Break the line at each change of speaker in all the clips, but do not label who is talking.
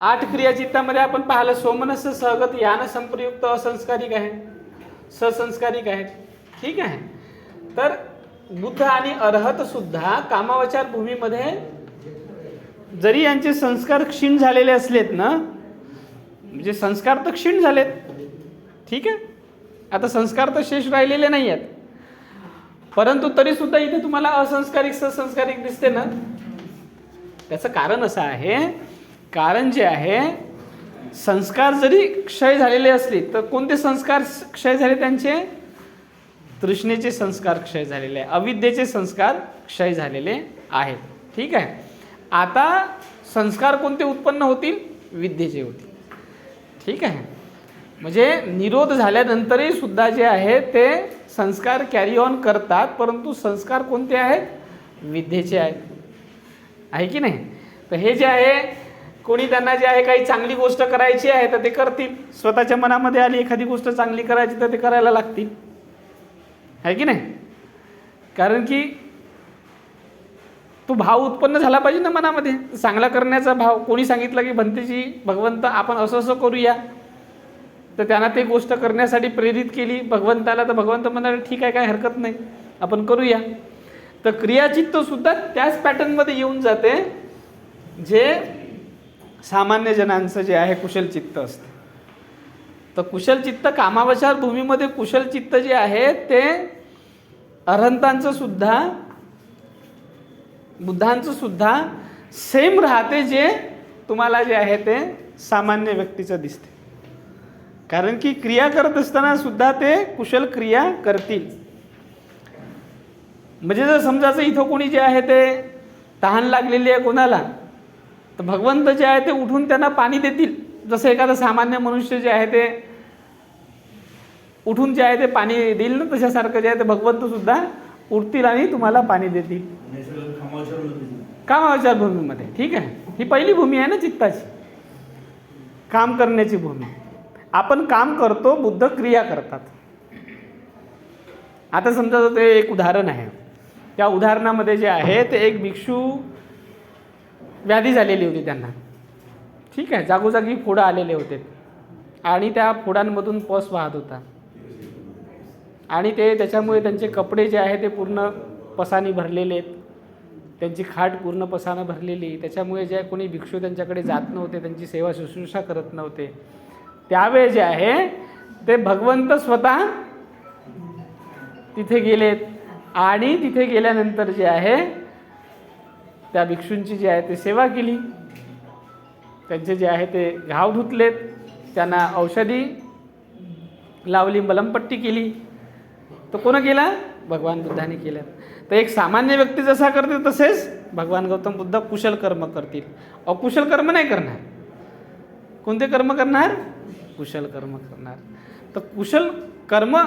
8 क्रियाचित्तामध्ये आपण पाहिलं सोमनस सहगत यान संप्रयुक्त असंस्कारिक आहे, ससंस्कारिक आहेत. ठीक आहे. तर बुद्ध आणि अरहत सुद्धा कामावचार भूमीमध्ये जरी यांचे संस्कार क्षीण झालेले असलेत ना, म्हणजे संस्कार तर क्षीण झालेत, ठीक आहे, आता संस्कार तर शेष राहिलेले नाही आहेत, परंतु तरी सुद्धा इथे तुम्हाला असंस्कारिक ससंस्कारिक दिसते ना. त्याचं कारण असं आहे, कारण जे आहे संस्कार जरी क्षय झालेले असले तर कोणते संस्कार क्षय झाले, त्यांचे तृष्णेचे संस्कार क्षय झालेले आहे, अविद्येचे संस्कार क्षय झालेले आहेत. ठीक आहे. आता संस्कार कोणते उत्पन्न होतील, विद्येचे होतील. ठीक आहे. म्हणजे निरोध झाल्यानंतरही सुद्धा जे आहे ते संस्कार कॅरी ऑन करतात, परंतु संस्कार कोणते आहेत, विद्येचे आहेत, आहे की नाही. तर हे जे आहे कोणी त्यांना जे आहे काही चांगली गोष्ट करायची आहे तर ते करतील, स्वतःच्या मनामध्ये आली एखादी गोष्ट चांगली करायची तर ते करायला लागतील, आहे की नाही. कारण की तो भाव उत्पन्न झाला पाहिजे ना मनामध्ये, चांगला करण्याचा भाव. कोणी सांगितलं की भंतेजी भगवंत आपण असं असं करूया, तर त्यांना ते गोष्ट करण्यासाठी प्रेरित केली भगवंताला, तर भगवंत म्हणाले ठीक आहे, काय हरकत नाही, आपण करूया. तर क्रियाचित्त सुद्धा त्याच पॅटर्नमध्ये येऊन जाते जे सामान्य जनांचं जे आहे कुशल चित्त असते. तर कुशल चित्त कामावचार भूमीमध्ये कुशल चित्त जे आहे ते अरहंतांचं सुद्धा बुद्धांचं सुद्धा सेम राहते, जे तुम्हाला जे आहे ते सामान्य व्यक्तीचं दिसते. कारण की क्रिया करत असताना सुद्धा ते कुशल क्रिया करतील. म्हणजे जर समजायचं इथं कोणी जे आहे ते तहान लागलेली आहे कोणाला, तर भगवंत जे आहे ते उठून त्यांना पाणी देतील. जसं एखादा सामान्य मनुष्य जे आहे ते उठून जे आहे ते पाणी देईल ना, तशासारखं जे आहे ते भगवंत सुद्धा उठतील आणि तुम्हाला पाणी देतील कामावचार भूमीमध्ये. ठीक आहे. ही पहिली भूमी आहे ना चित्ताची, काम करण्याची भूमी. आपण काम करतो, बुद्ध क्रिया करतात. आता समजा ते एक उदाहरण आहे, त्या उदाहरणामध्ये जे आहे ते एक भिक्षू व्याधी झालेली होती त्यांना. ठीक आहे. जागोजागी फोडं आलेले होते आणि त्या फोडांमधून पस वाहत होता आणि त्याच्यामुळे त्यांचे कपडे जे आहे ते पूर्ण पसाने भरलेले आहेत, त्यांची खाट पूर्ण पसानं भरलेली. त्याच्यामुळे जे कोणी भिक्षू त्यांच्याकडे जात नव्हते, त्यांची सेवा शुश्रूषा करत नव्हते. त्यावेळी जे आहे ते भगवंत स्वतः तिथे गेलेत आणि तिथे गेल्यानंतर जे आहे त्या भिक्षूंची जी आहे ते सेवा केली, त्यांचे जे आहे ते घाव धुतलेत, त्यांना औषधी लावली, मलमपट्टी केली. तर कोण केला, भगवान बुद्धाने केलं. तर एक सामान्य व्यक्ती जसा करते तसेच भगवान गौतम बुद्ध कुशल कर्म करतील, अकुशल कर्म नाही करणार. कोणते कर्म करणार, कुशल कर्म करणार. तर कुशल कर्म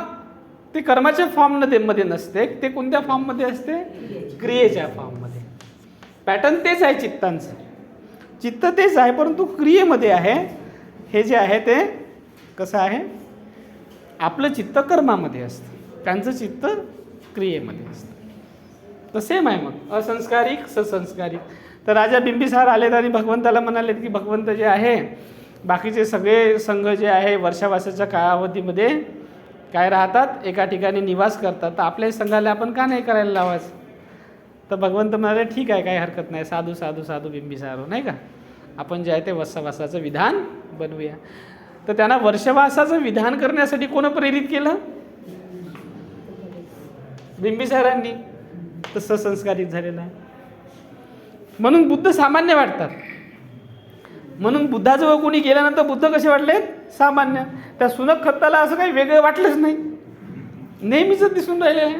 ते कर्माच्या फॉर्ममध्ये नसते, ते कोणत्या फॉर्ममध्ये असते, क्रियेच्या फॉर्ममध्ये. पॅटर्न तेच आहे चित्तांचं, चित्त तेच आहे, परंतु क्रियेमध्ये आहे. हे जे आहे ते कसं आहे, आपलं चित्त कर्मामध्ये असतं, त्यांचं चित्त क्रियेमध्ये असतं. तर सेम आहे मग असंस्कारिक ससंस्कारिक. तर राजा बिंबिसार आलेत आणि भगवंताला म्हणालेत की भगवंत जे आहे बाकीचे सगळे संघ जे आहे वर्षावासाच्या कालावधीमध्ये काय राहतात, एका ठिकाणी निवास करतात, तर आपल्याही संघाला आपण का नाही करायला लावायचं. तर भगवंत म्हणाले ठीक आहे, काही हरकत नाही, साधू साधू साधू बिंबिसारो, नाही का, आपण जे आहे ते वर्षवासाचं विधान बनवूया. तर त्यांना वर्षवासाचं विधान करण्यासाठी कोण प्रेरित केलं, बिंबिसारांनी. तसं संस्कारित झालेलं आहे. म्हणून बुद्ध सामान्य वाटतात. म्हणून बुद्धाजवळ कोणी गेल्यानंतर बुद्ध कसे वाटले, सामान्य. त्या सुनक खत्ताला असं काही वेगळं वाटलंच नाही, नेहमीच दिसून राहिले आहे,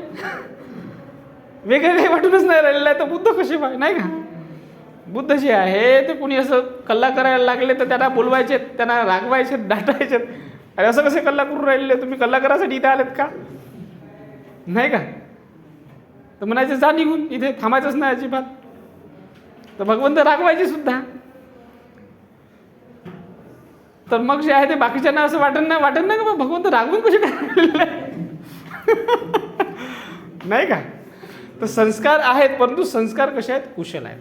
वेगळं काही वाटूनच नाही राहिलेलं आहे. तर बुद्ध कसे नाही का, बुद्ध जे आहे ते कोणी असं कल्ला करायला लागले तर त्यांना बोलवायचे, त्यांना रागवायचे, डाटायचे. अरे असं कसे कल्ला करून राहिले, तुम्ही कल्ला करायसाठी इथे आलेत का, नाही का. तर म्हणायचे जा निघून, इथे थांबायचंच नाही अजिबात. तर भगवंत रागवायचे सुद्धा. तर मग जे आहे ते बाकीच्यांना असं वाटत नाही का भगवंत रागवून कसे काय नाही का. तर संस्कार आहेत, परंतु संस्कार कसे आहेत, कुशल आहेत.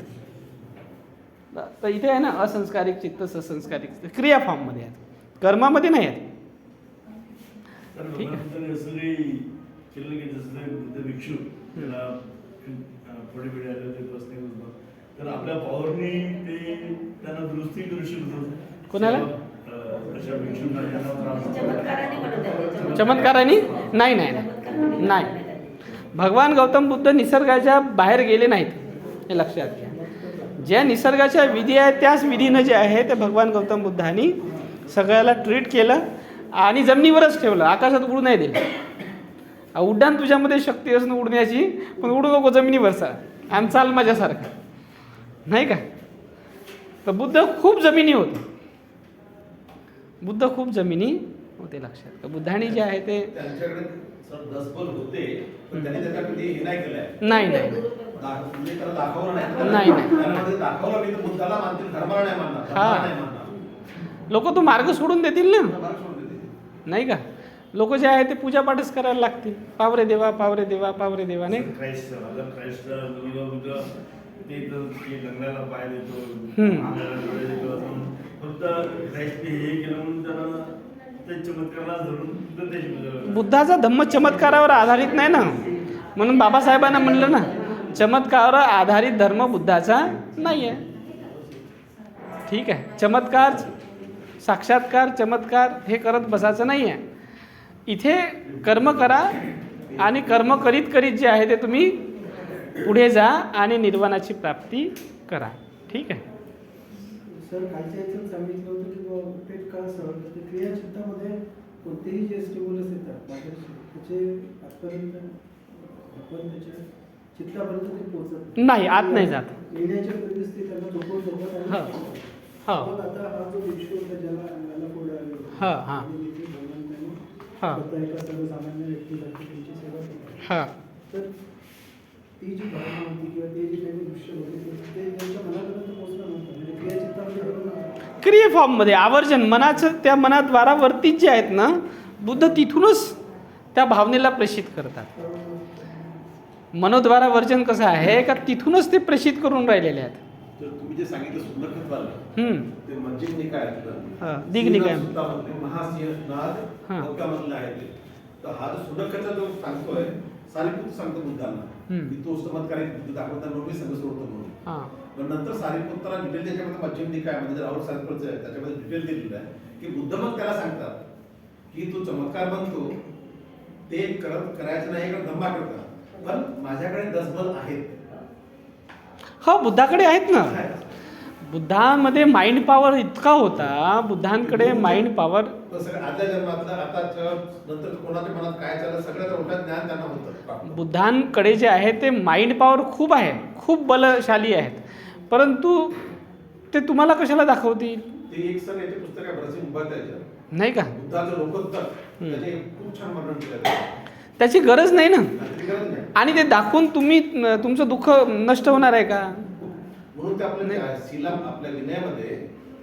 तर इथे आहे ना असंस्कारिक चित्त, ससंस्कारिक चित्त क्रिया फॉर्ममध्ये आहेत, कर्मामध्ये नाही आहेत. ठीक आहे.
असं काही केलं की जसं बुद्ध भिक्षू त्याला पुढे पिढी आले होते प्रश्न होता, तर आपल्या पॉवरनी ते त्यांना दुरुस्ती करू शकतो.
कोणाला?
अशा भिक्षूंना ज्यांना त्रास
चमत्काराने नाही नाही नाही नाही. भगवान गौतम बुद्ध निसर्गाच्या बाहेर गेले नाहीत, हे लक्षात घ्या. ज्या निसर्गाच्या विधी आहेत त्याच विधीनं जे आहे ते भगवान गौतम बुद्धांनी सगळ्याला ट्रीट केलं आणि जमिनीवरच ठेवलं, आकाशात उडू नाही दिलं. उड्डाण तुझ्यामध्ये शक्ती असणं उडण्याची, पण उडू नको जमिनीवरचा आणि चाल माझ्यासारखा, नाही का. तर बुद्ध खूप जमिनी होते, बुद्ध खूप जमिनी होते, लक्षात. तर बुद्धाने जे आहे ते
त्यांच्याकडे दसबल होते, पण त्यांनी त्याच्याकडे हे नाही केलंय.
नाही नाही
म्हणजे त्याला दाखवलं नाही.
नाही नाही.
त्यामध्ये दाखवलं मी तर बुद्धाला मानतील, धर्माला नाही मानणार, धर्माला नाही मानणार.
लोक तो मार्ग सोडून देतील ना,
धर्माला सोडून देतील.
नाही का. लोक जे आहे ते पूजापाठच करायला लागतील, पावरे देवा पावरे देवा पावरे देवा, नाही.
क्राइस्ट ते गंगाला पाय देतो, फक्त क्राइस्टने हे केलं म्हणून त्यांना ते चमत्काराला धरून त्याची
बुद्धाचा धम्म चमत्कारावर आधारित नाही ना, म्हणून बाबासाहेबांना म्हणलं ना चमत्कारावर आधारित धर्म बुद्धाचा नाही आहे. ठीक आहे. चमत्कार, साक्षात्कार, चमत्कार हे करत बसायचं नाही आहे. इथे कर्म करा आणि कर्म करीत करीत जे आहे ते तुम्ही पुढे जा आणि निर्वाणाची प्राप्ती करा. ठीक आहे.
सर कालच्या याच्यात सांगितलं होतं की पेट का असं ते क्रियाचित्तामध्ये कोणतेही जे स्टिम्युलस येतात त्याचे आत्तापर्यंत आपण त्याच्या चित्तापर्यंत ते पोहोचत
नाही, आत नाही जात.
येण्याच्या पूर्वीच ते त्यांना झोपवत
हो. हो.
पण आता हा जो विषय होता ज्याला अंगाला पुढे आले
हा, हा. हा.
स्वतः एका सर्वसामान्य व्यक्तीसाठी त्यांची सेवा केली.
हां.
तर ती जी भावना होती किंवा ते जे काही दृश्य होते ते त्यांच्या मनापर्यंत पोहोचलं नव्हतं. म्हणजे क्रियाचित्तामध्ये ते नव्हतं.
क्रिये फॉर्ममध्ये आवर्जन मनाचं, त्या मनाद्वारावरतीच जे आहेत ना बुद्ध तिथूनच त्या भावनेला प्रेषित करतात. मनोद्वारा वर्जन कसं आहे का तिथूनच ते प्रेषित करून राहिलेले आहेत.
तर तुम्ही जे सांगितलं सुंदरखत ते मध्यम निकाय
हा, दिग्निकाय.
महासिंहनाद
हा.
डोक्यामधलं आहे ते. तर हा जो सुंदरखतचा जो सांगतोय सारीपुत्र सांगतो बुद्धांना की तो चमत्कार बुद्ध दाखवताना नोटीस संघ सोडतो म्हणून.
हां.
पण नंतर सारीपुत्राला डिटेल त्याच्यामध्ये मध्यम निकाय म्हणजे राहुल सारीपुत्रचं आहे त्याच्यामध्ये डिटेल दिलेलं आहे की बुद्ध मग त्याला सांगतात की तू चमत्कार बनतो ते करायचं नाही का धम्मा करता, पण माझ्याकडे दसबल आहेत.
हो, बुद्धाकडे आहेत ना. बुद्धामध्ये माइंड पॉवर इतका होता, बुद्धांकडे माइंड पॉवर.
सगळं आदल्या जन्मातलं आताचं नंतर कोणाच्या मनात काय चाललं सगळं मोठं ज्ञान त्यांना होतं.
बुद्धांकडे जे आहे ते माइंड पॉवर खूप आहे, खूप बलशाली आहेत, परंतु ते तुम्हाला कशाला दाखवतील.
ते एक सर याचे पुस्तक आहे भरसिंग मुखर्जीचं,
नाही का.
बुद्धाचं लोकोत्तर, त्याने खूप छान वर्णन केलं.
त्याची गरज नाही ना.
गरज नाही.
आणि ते दाखवून तुम्ही तुमचं दुःख नष्ट होणार आहे का.
म्हणून ते आपल्या सीलम आपल्या विनयामध्ये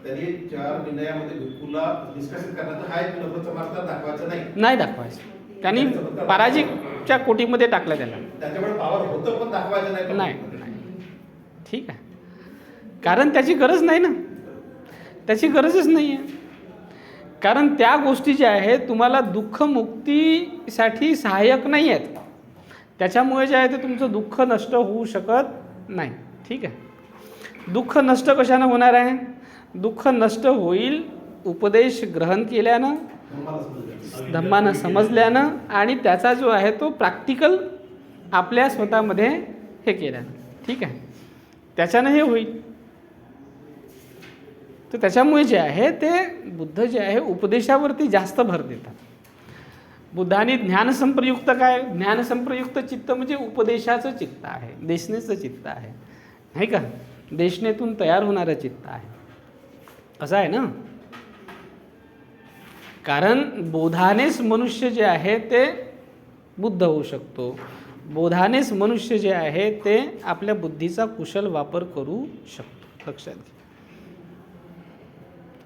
त्यांनी 4 विनयामध्ये भिक्खूला निष्कासित करण्याचा हा एक नम्रता मार्ग दाखवायचा नाही
दाखवायचं. त्यांनी पराजितच्या कोटीमध्ये टाकलं त्याला.
त्याच्यामुळे पावर होतं पण दाखवायचं नाही.
नाही. ठीक आहे. कारण त्याची गरज नाही ना, त्याची गरजच नाही आहे. कारण त्या गोष्टी ज्या आहेत तुम्हाला दुःखमुक्तीसाठी सहाय्यक नाही आहेत. त्याच्यामुळे जे आहे ते तुमचं दुःख नष्ट होऊ शकत नाही. ठीक आहे. दुःख नष्ट कशानं होणार आहे. दुःख नष्ट होईल उपदेश ग्रहण केल्यानं, धम्मानं समजल्यानं आणि त्याचा जो आहे तो प्रॅक्टिकल आपल्या स्वतःमध्ये हे केल्यानं. ठीक आहे. त्याच्यानं हे होईल. तर त्याच्यामुळे जे आहे ते बुद्ध जे आहे उपदेशावरती जास्त भर देतात. बुद्धाने ज्ञानसंप्रयुक्त काय, ज्ञानसंप्रयुक्त चित्त म्हणजे उपदेशाचं चित्त आहे, देशनेचं चित्त आहे, नाही का. देशनेतून तयार होणारं चित्त आहे, असं आहे ना. कारण बोधानेच मनुष्य जे आहे ते बुद्ध होऊ शकतो. बोधानेच मनुष्य जे आहे ते आपल्या बुद्धीचा कुशल वापर करू शकतो. लक्षात घ्या.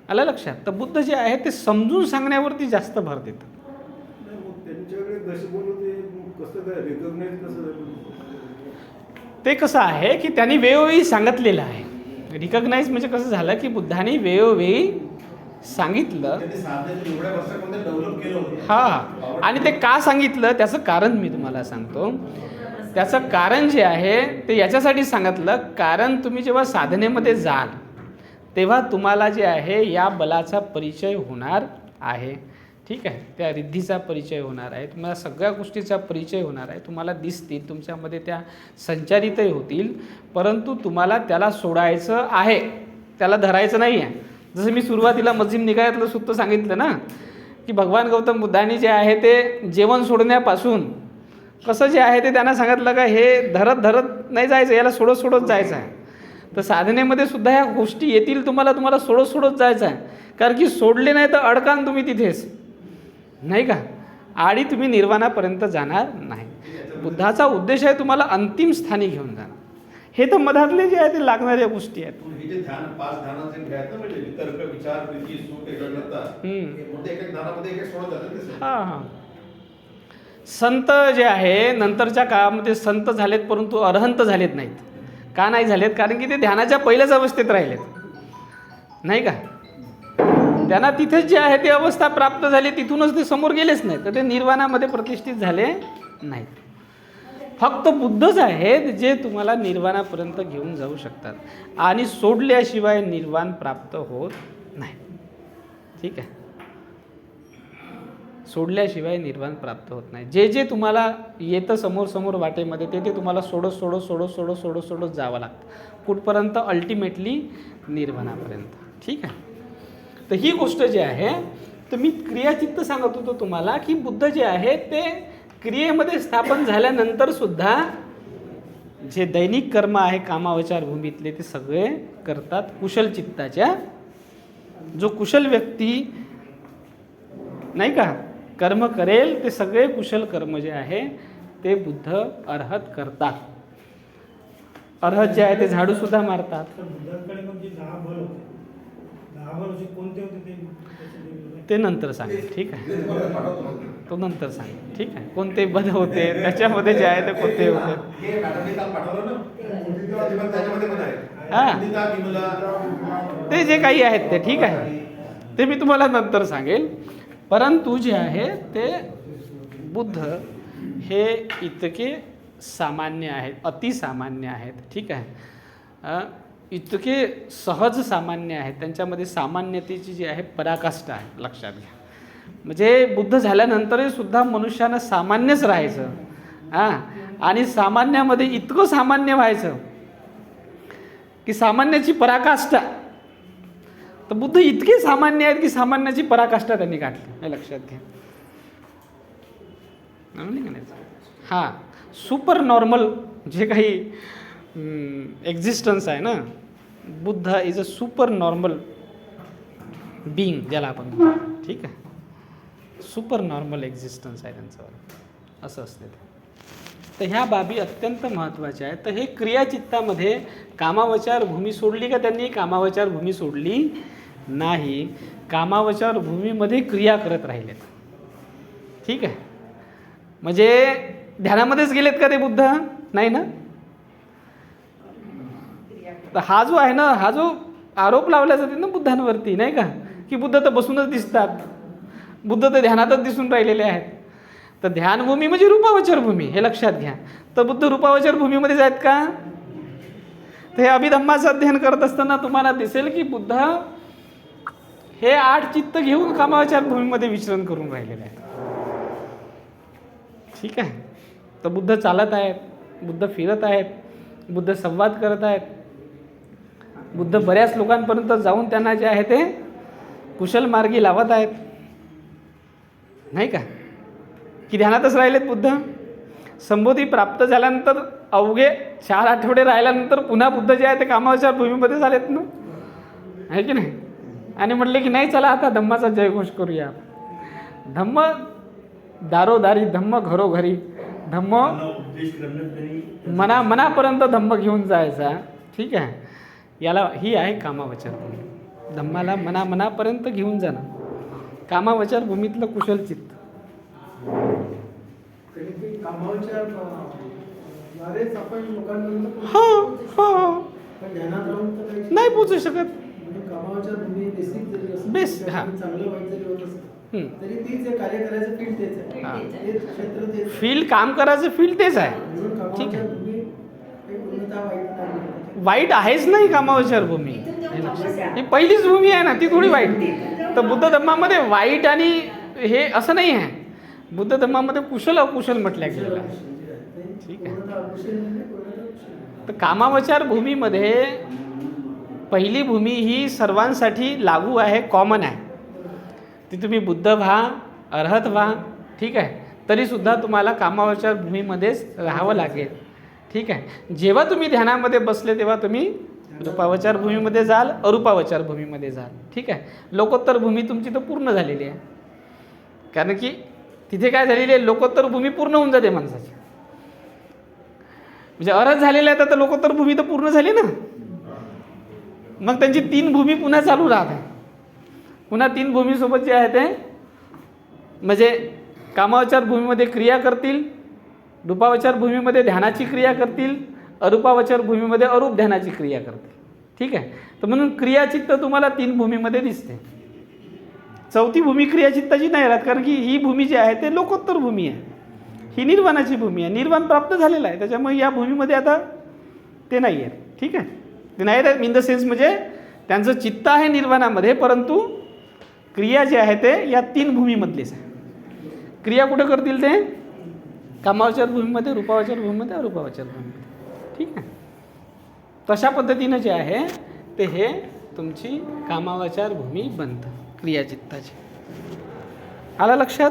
आलं लक्षात. तर बुद्ध जे आहे ते समजून सांगण्यावरती जास्त भर देतात. ते कसं आहे की त्यांनी वेळोवेळी सांगितलेलं आहे. रिकग्नाइज म्हणजे कसं झालं की बुद्धाने वेळोवेळी सांगितलं.
त्यांनी साधनेतून एवढ्या वर्षामध्ये डेव्हलप केलं होतं.
हा, आणि ते का सांगितलं त्याचं कारण मी तुम्हाला सांगतो. त्याचं कारण जे आहे ते याच्यासाठी सांगितलं, कारण तुम्ही जेव्हा साधनेमध्ये जाल तेव्हा तुम्हाला जे आहे या बलाचा परिचय होणार आहे. ठीक आहे, त्या रिद्धीचा परिचय होणार आहे, तुम्हाला सगळ्या गोष्टीचा परिचय होणार आहे, तुम्हाला दिसतील, तुमच्यामध्ये त्या संचारितही होतील, परंतु तुम्हाला त्याला सोडायचं आहे, त्याला धरायचं नाही आहे. जसं मी सुरुवातीला मध्यम निकायातलं सूत्र सांगितलं ना, की भगवान गौतम बुद्धांनी जे आहे ते जेवण सोडण्यापासून कसं जे आहे ते त्यांना सांगितलं का हे धरत धरत नाही जायचं, याला सोडत सोडत जायचं आहे. तर साधनेमध्ये सुद्धा ह्या गोष्टी येतील तुम्हाला सोडत सोडत जायचं आहे, कारण की सोडले नाही तर अडकान तुम्ही तिथेच, नाही का, आणि तुम्ही निर्वाणापर्यंत जाणार नाही. बुद्धाचा उद्देश आहे तुम्हाला अंतिम स्थानी घेऊन जाणं. हे तर मधातले जे आहे ते लागणाऱ्या गोष्टी आहेत.
हे जे ध्यान 5 ध्यानाचे जे आहेत ना, म्हणजे वितर्क, विचार, प्रीती, सुख, एकाग्रता, हे मोठे एक ध्यानामध्ये एक सोडत जातात ते सगळे.
हां, संत जे आहे नंतरच्या काळामध्ये संत झालेत, परंतु अरहंत झालेत नाहीत. का नाही झालेत? कारण की ते ध्यानाच्या पहिल्याच अवस्थेत राहिलेत, नाही का. त्यांना तिथेच जे आहे ती अवस्था प्राप्त झाली, तिथूनच ते समोर गेलेच नाहीत, तर ते निर्वाणामध्ये प्रतिष्ठित झाले नाहीत. फक्त बुद्धच आहेत जे तुम्हाला निर्वाणापर्यंत घेऊन जाऊ शकतात, आणि सोडल्याशिवाय निर्वाण प्राप्त होत नाही. ठीक आहे, सोडल्याशिवाय निर्वाण प्राप्त होत नाही. जे जे तुम्हाला येतं समोर समोर वाटेमध्ये ते तुम्हाला सोडत सोडत सोडत सोडत सोडत सोडत जावं लागतं, कुठपर्यंत? अल्टिमेटली निर्वाणापर्यंत. ठीक आहे, तर ही गोष्ट जी आहे, तर मी क्रियाचित्त सांगत होतो तुम्हाला की बुद्ध जे आहे ते क्रियेमध्ये स्थापन झाल्यानंतर सुद्धा जे दैनिक कर्म आहे कामावचार भूमीतले ते सगळे करतात कुशल चित्ताच्या. जो कुशल व्यक्ती नाही का कर्म करेल ते सगळे कुशल कर्म जे आहे ते बुद्ध अर्हत करतात. अर्हत जे आहे ते झाडू सुद्धा मारतात.
तर बुद्धांकडे पण जे 10 बल होते, 10 बल असे कोणते होते
ते नंतर सांगेल. ठीक आहे,
ते तुम्हाला पाठवतो मग.
तो नंतर सांगेल. ठीक आहे, कोणते बल होते त्याच्यामध्ये जे आहे ते कोणते होते.
हे मॅडमने काल पाठवलं ना, त्याच्यामध्ये पण आहे.
हा.
निदा, विमला,
ते जे काही आहेत ते ठीक आहे, ते मी तुम्हाला नंतर सांगेल. परंतु जे आहे ते बुद्ध हे इतके सामान्य आहेत, अतिसामान्य आहेत. ठीक आहे, इतके सहज सामान्य आहेत, त्यांच्यामध्ये सामान्यतेची जी आहे पराकाष्ठा आहे, लक्षात घ्या. म्हणजे बुद्ध झाल्यानंतरही सुद्धा मनुष्यानं सामान्यच राहायचं. हां, आणि सामान्यामध्ये इतकं सामान्य व्हायचं की सामान्याची पराकाष्ठा. तर बुद्ध इतके सामान्य आहेत की सामान्याची पराकाष्ठा त्यांनी गाठली, हे लक्षात घ्या. हां, सुपर नॉर्मल जे काही एक्झिस्टन्स आहे ना, Buddha is a super normal being ज्याला आपण म्हणतो. ठीक आहे, सुपर नॉर्मल एक्झिस्टन्स आहे त्यांचं, असं असते ते. तर ह्या बाबी अत्यंत महत्त्वाच्या आहेत. तर हे क्रियाचित्तामध्ये कामावचार भूमी सोडली का त्यांनी? कामावचार भूमी सोडली नाही, कामावचार भूमीमध्ये क्रिया करत राहिलेत. ठीक आहे, म्हणजे ध्यानामध्येच गेलेत का ते बुद्ध? नाही ना. तर हा जो आहे ना, हा जो आरोप लावला जाते ना बुद्धांवरती, नाही का, की बुद्ध तर बसूनच दिसतात, बुद्ध तर ध्यानातच दिसून राहिलेले आहेत. तर ध्यानभूमी म्हणजे रूपावचर भूमी, हे लक्षात घ्या. तर बुद्ध रूपावचर भूमीमध्येच आहेत का? तर हे अभिधम्माचं अध्ययन करत असताना तुम्हाला दिसेल की बुद्ध हे 8 चित्त घेऊन कामावचार भूमीमध्ये विचरण करून राहिलेले आहेत. ठीक आहे, तर बुद्ध चालत आहेत, बुद्ध फिरत आहेत, बुद्ध संवाद करत आहेत, बुद्ध बऱ्याच लोकांपर्यंत जाऊन त्यांना जे आहे ते कुशल मार्गी लावत आहेत, नाही का. की ध्यानातच राहिलेत बुद्ध. संबोधी प्राप्त झाल्यानंतर अवघे 4 आठवडे राहिल्यानंतर पुन्हा बुद्ध जे आहे ते कामावचार भूमीमध्ये झालेत ना, आहे की नाही. आणि म्हटले की नाही, चला आता धम्माचा जयघोष करूया. धम्म दारोदारी, धम्म घरोघरी, धम्म
उपदेश करणं त्यांनी
मनापर्यंत धम्म घेऊन जायचा. ठीक आहे, याला ही आहे कामावचार भूमी. धम्माला मनापर्यंत घेऊन जाणं, कामावचार भूमीतलं कुशल चित्त.
कामावच्या द्वारेच आपण लोकांपर्यंत
हो हो,
पण ध्यानात राहून तर काही
नाही पोचू शकत.
म्हणजे कामाच्या भूमी बेसिक जरी असं
Basic, हा.
चांगलं वाईट जरी होत असतं
हम्म.
तरी तीच आहे, कार्य करायचं फील्ड तेच आहे.
हा.
ते क्षेत्र तेच आहे.
फील्ड काम करायचं फील्ड तेच आहे.
म्हणून
ठीक
कामाच्या
आहे.
भूमी काही पूर्णतः वाईट नाही.
वाईट आहेच नाही कामावरच्या भूमी. ही पहिलीच भूमी आहे ना, ती थोडी वाईट. तर बुद्ध धर्मामध्ये वाईट आणि हे असं नाही आहे. बुद्ध धर्मामध्ये कुशल अकुशल म्हटल्या गेलेलं आहे. ठीक आहे.
पूर्णतः अकुशल म्हणजे पूर्णतः कुशल.
तर कामावचार भूमीमध्ये पहिली भूमी ही सर्वांसाठी लागू आहे, कॉमन आहे. ती तुम्ही बुद्ध व्हा, अर्हत व्हा, ठीक आहे, तरीसुद्धा तुम्हाला कामावचार भूमीमध्येच राहावं लागेल. ठीक आहे. जेव्हा तुम्ही ध्यानामध्ये बसले तेव्हा तुम्ही रूपावचार भूमीमध्ये जाल, अरूपावचार भूमीमध्ये जाल. ठीक आहे. लोकोत्तर भूमी तुमची तर पूर्ण झालेली आहे. कारण की तिथे काय झालेली आहे, लोकोत्तर भूमी पूर्ण होऊन जाते माणसाची. म्हणजे अर्हत झालेले आहे तर लोकोत्तर भूमी तर पूर्ण झाली ना. मग त्यांची 3 भूमी पुन्हा चालू राहते. पुन्हा 3 भूमीसोबत जे आहे ते म्हणजे कामावचार भूमीमध्ये क्रिया करतील, रूपावचार भूमीमध्ये ध्यानाची क्रिया करतील, अरूपावचार भूमीमध्ये अरूप ध्यानाची क्रिया करतील. ठीक आहे. तर म्हणून क्रियाचित्त तुम्हाला 3 भूमीमध्ये दिसते. चौथी भूमी क्रियाचित्ताची नाही राहत, कारण की ही भूमी जी आहे ते लोकोत्तर भूमी आहे. ही निर्वाणाची भूमी आहे. निर्वाण प्राप्त झालेलं आहे, त्याच्यामुळे या भूमीमध्ये आता ते नाही आहे. ठीक आहे. ते नाही आहेत इन द सेन्स म्हणजे त्यांचं चित्त आहे निर्वाणामध्ये, परंतु क्रिया जे आहे ते या 3 भूमीमधलीच आहे. क्रिया कुठं करतील ते? कामावचार भूमीमध्ये, रूपावचार भूमीमध्ये, अरूपावचार भूमीमध्ये. ठीक आहे. तशा पद्धतीनं जे आहे ते हे तुमची कामावचार भूमी बनतं क्रियाचित्ताची. आलं लक्षात?